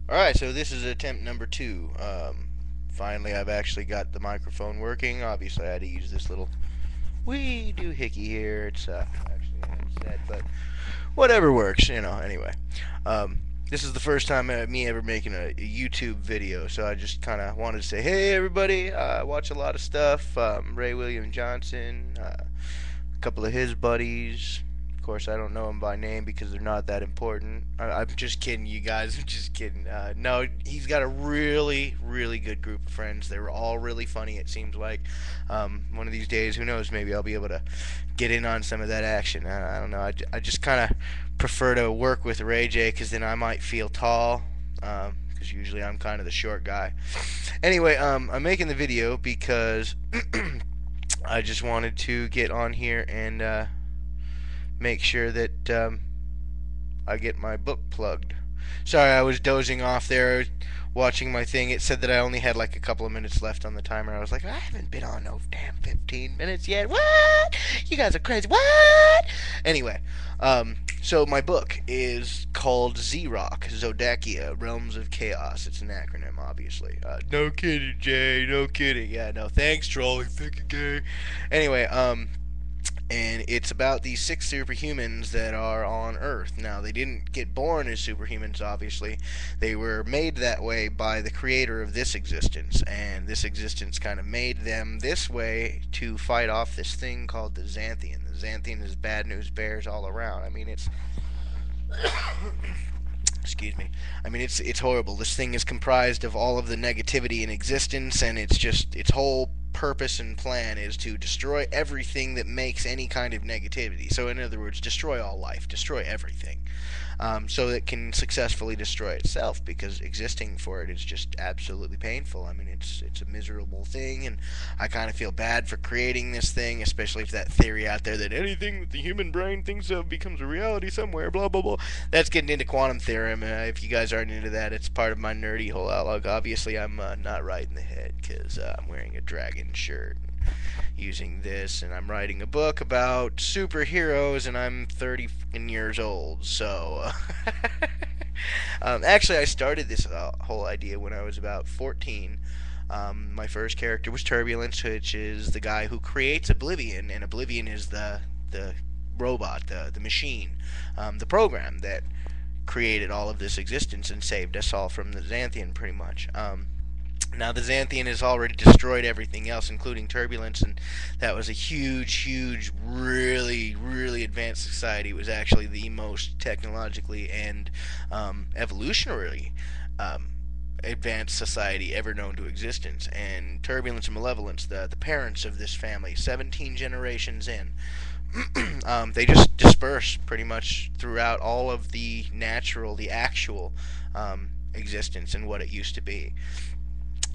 Alright, so this is attempt number 2. Finally, I've actually got the microphone working. Obviously, I had to use this little wee doohickey here. It's actually a headset, but whatever works, anyway. This is the first time me ever making a YouTube video, so I just kind of wanted to say, hey, everybody, I watch a lot of stuff. Ray William Johnson, a couple of his buddies. Of course, I don't know them by name because they're not that important. I'm just kidding, you guys. I'm just kidding. No, he's got a really, really good group of friends. They were all really funny, it seems like. One of these days, who knows, maybe I'll be able to get in on some of that action. I don't know. I just kind of prefer to work with Ray J because then I might feel tall. Because usually I'm kind of the short guy. Anyway, I'm making the video because I just wanted to get on here and make sure that I get my book plugged. Sorry, I was dozing off there watching my thing. It said that I only had like a couple of minutes left on the timer. I was like, I haven't been on no damn 15 minutes yet. What? You guys are crazy. What? Anyway, so my book is called ZRoC, Zodakia, Realms of Chaos. It's an acronym, obviously. No kidding, Jay. No kidding. Yeah, no. Thanks, trolling. Fucking gay. Anyway, and it's about these 6 superhumans that are on Earth. Now, they didn't get born as superhumans, obviously. They were made that way by the creator of this existence, and this existence kind of made them this way to fight off this thing called the Xanthian. The Xanthian is bad news bears all around. I mean, it's excuse me. I mean, it's horrible. This thing is comprised of all of the negativity in existence, and it's just its whole purpose and plan is to destroy everything that makes any kind of negativity. So, in other words, destroy all life, destroy everything, so it can successfully destroy itself. Because existing for it is just absolutely painful. I mean, it's a miserable thing, and I kind of feel bad for creating this thing, especially if that theory out there that anything that the human brain thinks of becomes a reality somewhere. Blah blah blah. That's getting into quantum theorem. If you guys aren't into that, it's part of my nerdy whole outlook. Obviously, I'm not right in the head because I'm wearing a dragon shirt, using this, and I'm writing a book about superheroes, and I'm 30 years old. So, actually, I started this whole idea when I was about 14. My first character was Turbulence, which is the guy who creates Oblivion, and Oblivion is the robot, the machine, the program that created all of this existence and saved us all from the Xanthian, pretty much. Now, the Xanthian has already destroyed everything else, including Turbulence, and that was a huge, huge, really, really advanced society. It was actually the most technologically and evolutionarily advanced society ever known to existence. And Turbulence and Malevolence, the parents of this family, 17 generations in, they just disperse pretty much throughout all of the natural, the actual existence and what it used to be.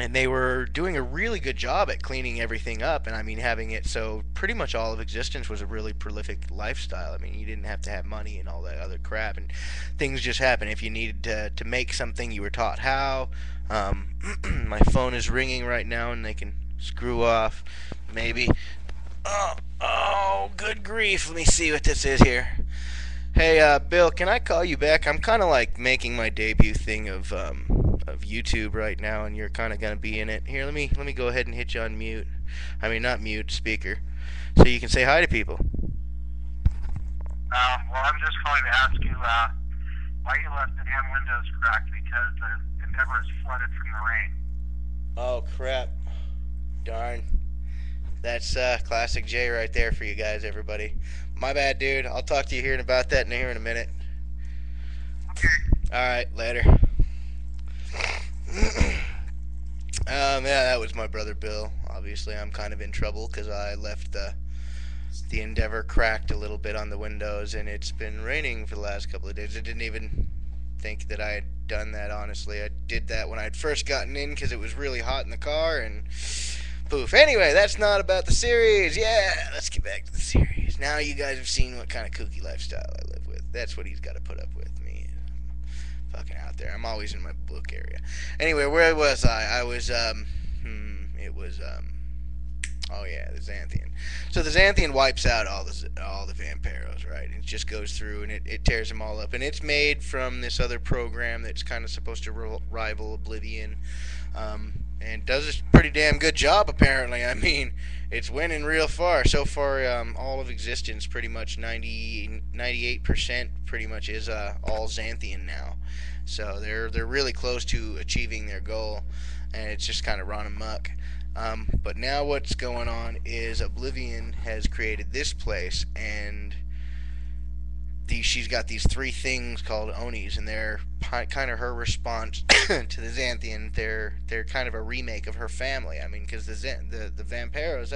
And they were doing a really good job at cleaning everything up, and I mean having it so pretty much all of existence was a really prolific lifestyle. I mean, you didn't have to have money and all that other crap, and things just happened. If you needed to make something, you were taught how. My phone is ringing right now, and they can screw off maybe. Oh, good grief. Let me see what this is here. Hey, Bill, can I call you back? I'm kind of like making my debut thing of YouTube right now, and you're kind of gonna be in it. Here, let me go ahead and hit you on mute. I mean, not mute, speaker, so you can say hi to people. Well, I'm just calling to ask you why you left the damn windows cracked because the Endeavor is flooded from the rain. Oh crap! Darn. That's classic J right there for you guys, everybody. My bad, dude. I'll talk to you here about that in a minute. Okay. All right, later. Yeah, that was my brother Bill. Obviously, I'm kind of in trouble because I left the Endeavor cracked a little bit on the windows, and it's been raining for the last couple of days. I didn't even think that I had done that, honestly. I did that when I'd first gotten in because it was really hot in the car, and poof. Anyway, that's not about the series. Yeah, let's get back to the series. Now you guys have seen what kind of kooky lifestyle I live with. That's what he's got to put up with me. Fucking out there. I'm always in my book area. Anyway, where was I? I was, it was, Oh yeah, the Xanthian. So the Xanthian wipes out all the Vampiros, right? It just goes through and it tears them all up, and it's made from this other program that's kind of supposed to rival Oblivion, and does a pretty damn good job apparently. I mean, it's winning real far so far. All of existence, pretty much 98% pretty much is all Xanthian now. So they're really close to achieving their goal, and it's just kind of run amok. But now what's going on is Oblivion has created this place, and she's got these three things called Onis, and they're kind of her response to the Xanthian. They're kind of a remake of her family. I mean, because the Vampiros,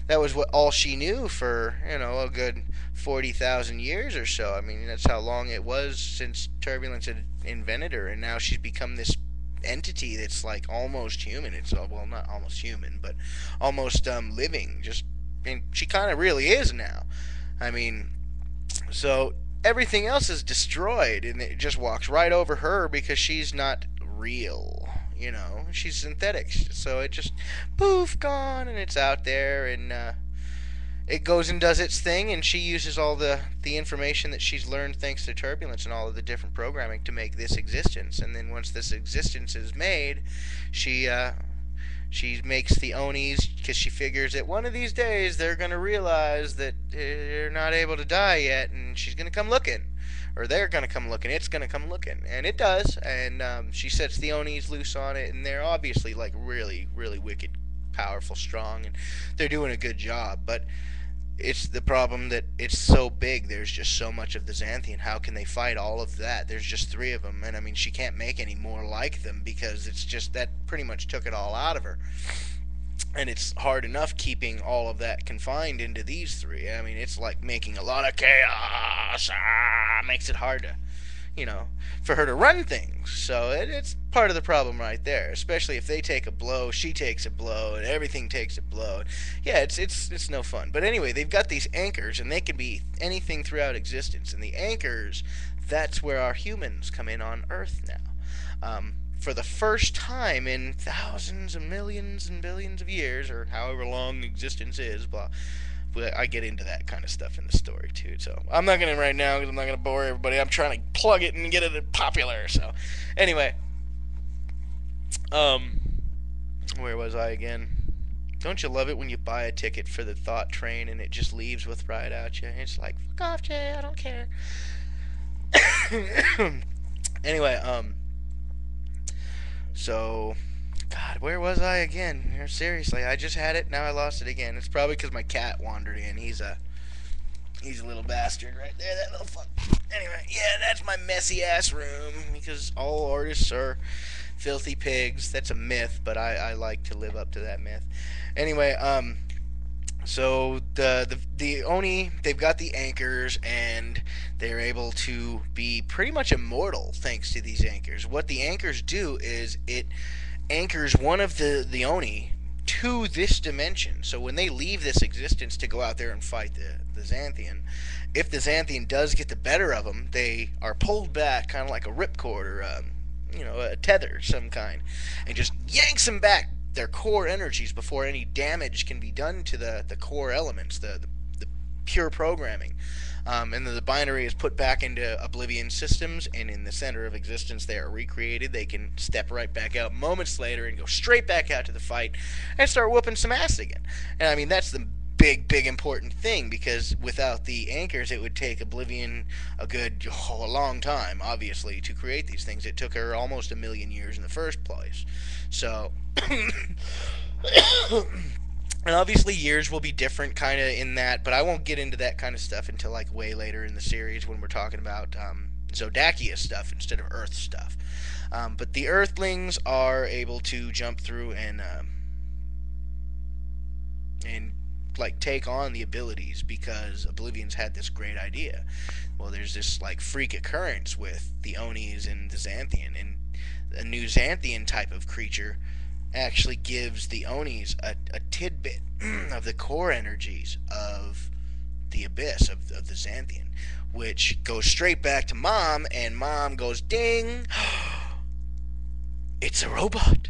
that was what all she knew for a good 40,000 years or so. I mean, that's how long it was since Turbulence had invented her, and now she's become this entity that's like almost human. It's well, not almost human, but almost living. Just, and she kind of really is now. I mean, so everything else is destroyed, and it just walks right over her because she's not real. She's synthetic. So it just poof, gone, and it's out there, and it goes and does its thing, and she uses all the information that she's learned thanks to Turbulence and all of the different programming to make this existence. And then once this existence is made, she makes the Onis because she figures that one of these days they're going to realize that they're not able to die yet, and she's going to come looking. Or they're going to come looking. It's going to come looking. And it does. And she sets the Onis loose on it, and they're obviously like really, really wicked, powerful, strong, and they're doing a good job. But it's the problem that it's so big. There's just so much of the Xanthian. How can they fight all of that? There's just three of them, and I mean, she can't make any more like them because it's just that pretty much took it all out of her. And it's hard enough keeping all of that confined into these three. I mean, it's like making a lot of chaos. Makes it hard to, for her to run things. So it's part of the problem right there. Especially if they take a blow, she takes a blow, and everything takes a blow. Yeah, it's no fun. But anyway, they've got these anchors, and they can be anything throughout existence. And the anchors, that's where our humans come in on Earth now. For the first time in thousands and millions and billions of years, or however long existence is, blah. But I get into that kind of stuff in the story too. So I'm not gonna right now because I'm not gonna bore everybody. I'm trying to plug it and get it popular. So anyway, where was I again? Don't you love it when you buy a ticket for the thought train and it just leaves with right out you? It's like, fuck off, Jay. I don't care. Anyway, so, God, where was I again? Seriously, I just had it, now I lost it again. It's probably because my cat wandered in. He's a little bastard right there, that little fuck. Anyway, yeah, that's my messy ass room, because all artists are filthy pigs. That's a myth, but I like to live up to that myth. Anyway, so the Oni, they've got the anchors, and they're able to be pretty much immortal thanks to these anchors. What the anchors do is it anchors one of the Oni to this dimension. So when they leave this existence to go out there and fight the Xanthian, if the Xanthian does get the better of them, they are pulled back, kind of like a ripcord or a tether of some kind, and just yanks them back, their core energies, before any damage can be done to the core elements, the pure programming. And then the binary is put back into Oblivion systems, and in the center of existence they are recreated. They can step right back out moments later and go straight back out to the fight and start whooping some ass again. And I mean, that's the big important thing, because without the anchors it would take Oblivion a long time, obviously, to create these things. It took her almost 1,000,000 years in the first place. So and obviously years will be different kind of in that, but I won't get into that kind of stuff until like way later in the series when we're talking about Zodakia stuff instead of Earth stuff. But the Earthlings are able to jump through and like take on the abilities, because Oblivion's had this great idea. Well, there's this like freak occurrence with the Onis and the Xanthian, and a new Xanthian type of creature actually gives the Onis a tidbit of the core energies of the Abyss, of the Xanthian, which goes straight back to Mom, and Mom goes, ding, it's a robot.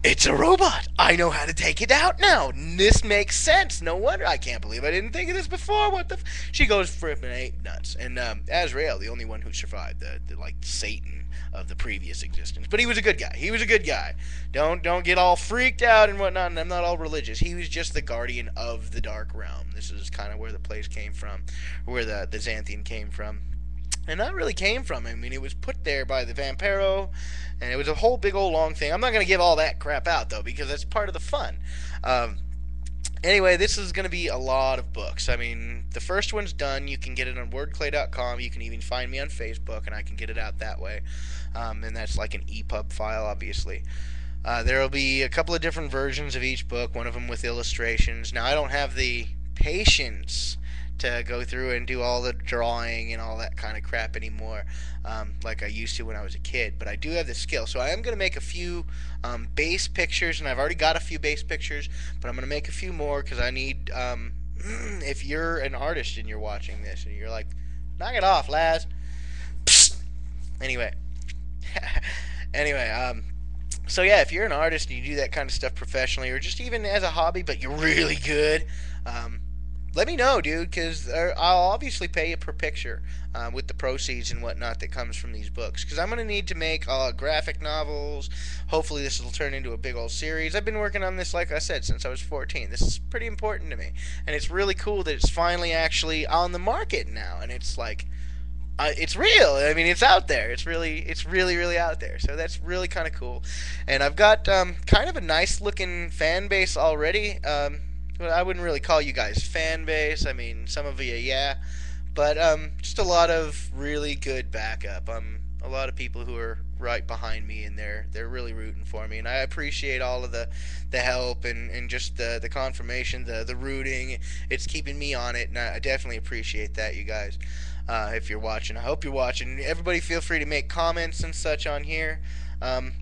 It's a robot. I know how to take it out now. This makes sense. No wonder. I can't believe I didn't think of this before. What the? She goes flipping ape nuts. And aZu'Arli'an, the only one who survived, the like Satan of the previous existence. But he was a good guy. He was a good guy. Don't get all freaked out and whatnot. And I'm not all religious. He was just the guardian of the dark realm. This is kind of where the place came from, where the Xanthian came from. And that really came from him. I mean, it was put there by the Vampiro, and it was a whole big old long thing. I'm not going to give all that crap out, though, because that's part of the fun. Anyway, this is going to be a lot of books. I mean, the first one's done. You can get it on wordclay.com. You can even find me on Facebook, and I can get it out that way. And that's like an EPUB file, obviously. There will be a couple of different versions of each book, one of them with illustrations. Now, I don't have the patience to go through and do all the drawing and all that kind of crap anymore, like I used to when I was a kid, but I do have the skill. So I am going to make a few base pictures, and I've already got a few base pictures, but I'm going to make a few more because I need, if you're an artist and you're watching this and you're like, knock it off, Laz. Psst. Anyway. So yeah, if you're an artist and you do that kind of stuff professionally or just even as a hobby, but you're really good, let me know, dude, because I'll obviously pay you per picture with the proceeds and whatnot that comes from these books. Because I'm going to need to make graphic novels. Hopefully this will turn into a big old series. I've been working on this, like I said, since I was 14. This is pretty important to me. And it's really cool that it's finally actually on the market now. And it's like, it's real. I mean, it's out there. It's really, really out there. So that's really kind of cool. And I've got kind of a nice looking fan base already. Well, I wouldn't really call you guys fan base. I mean, some of you, yeah, but just a lot of really good backup. A lot of people who are right behind me, and they're really rooting for me, and I appreciate all of the help and just the confirmation, the rooting. It's keeping me on it, and I definitely appreciate that, you guys. If you're watching, I hope you're watching. Everybody, feel free to make comments and such on here.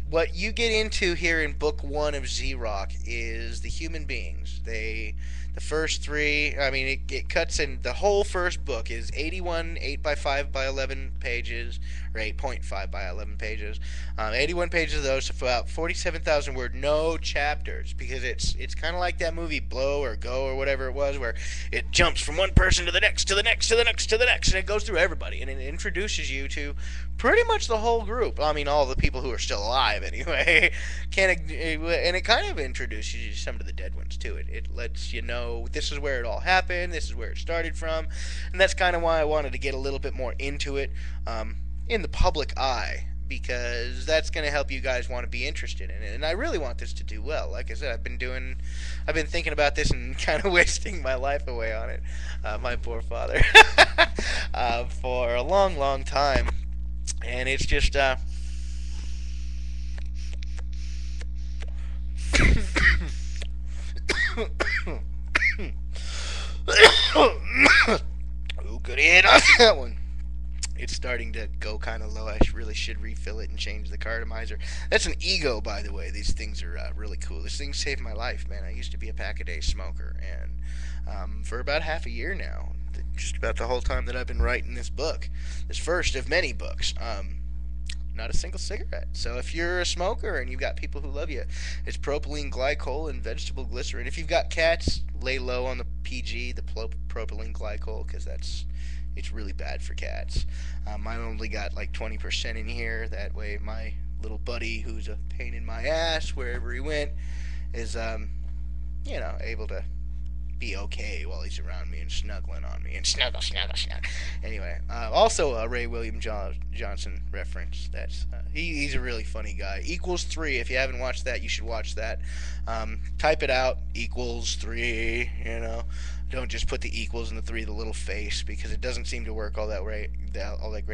What you get into here in book 1 of ZRoC is the human beings. The first 3, I mean, it cuts in, the whole first book is 81 8x5 by 11 pages, or 8.5 by 11 pages. 81 pages of those, so about 47,000 words, no chapters, because it's kind of like that movie Blow or Go or whatever it was, where it jumps from one person to the next, to the next, to the next, to the next, and it goes through everybody, and it introduces you to pretty much the whole group. I mean, all the people who are still alive, anyway. And it kind of introduces you to some of the dead ones, too. It lets you know this is where it all happened, this is where it started from, and that's kind of why I wanted to get a little bit more into it in the public eye, because that's going to help you guys want to be interested in it. And I really want this to do well. Like I said, I've been thinking about this and kind of wasting my life away on it, my poor father, for a long time. And it's just ooh, good hit on that one. It's starting to go kind of low. I really should refill it and change the cartomizer. That's an ego, by the way. These things are really cool. This thing saved my life, man. I used to be a pack-a-day smoker, and for about half a year now, just about the whole time that I've been writing this book, this first of many books, not a single cigarette. So if you're a smoker and you've got people who love you, it's propylene glycol and vegetable glycerin. If you've got cats, lay low on the PG, the propylene glycol, because it's really bad for cats. Mine only got like 20% in here. That way my little buddy, who's a pain in my ass wherever he went, is able to be okay while he's around me and snuggling on me and snuggle. Anyway, also a Ray William Johnson reference. That's he's a really funny guy. Equals 3. If you haven't watched that, you should watch that. Type it out. Equals 3. Don't just put the equals and the 3, the little face, because it doesn't seem to work all that great.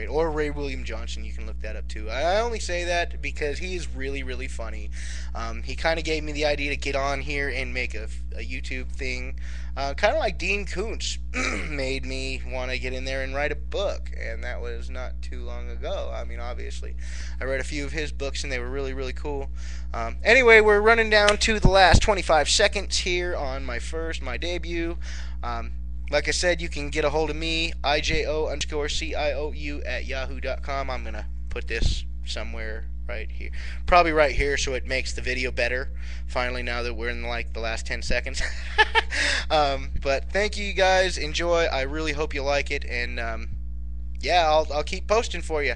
Or Ray William Johnson, you can look that up too. I only say that because he is really funny. He kind of gave me the idea to get on here and make a YouTube thing, kind of like Dean Koontz made me want to get in there and write a book, and that was not too long ago. I mean, obviously, I read a few of his books and they were really cool. Anyway, we're running down to the last 25 seconds here on my debut. Like I said, you can get a hold of me, iJo'Ciou at yahoo.com. I'm going to put this somewhere right here, probably right here, so it makes the video better finally, now that we're in like the last 10 seconds. But thank you guys, enjoy. I really hope you like it, and yeah, I'll keep posting for you.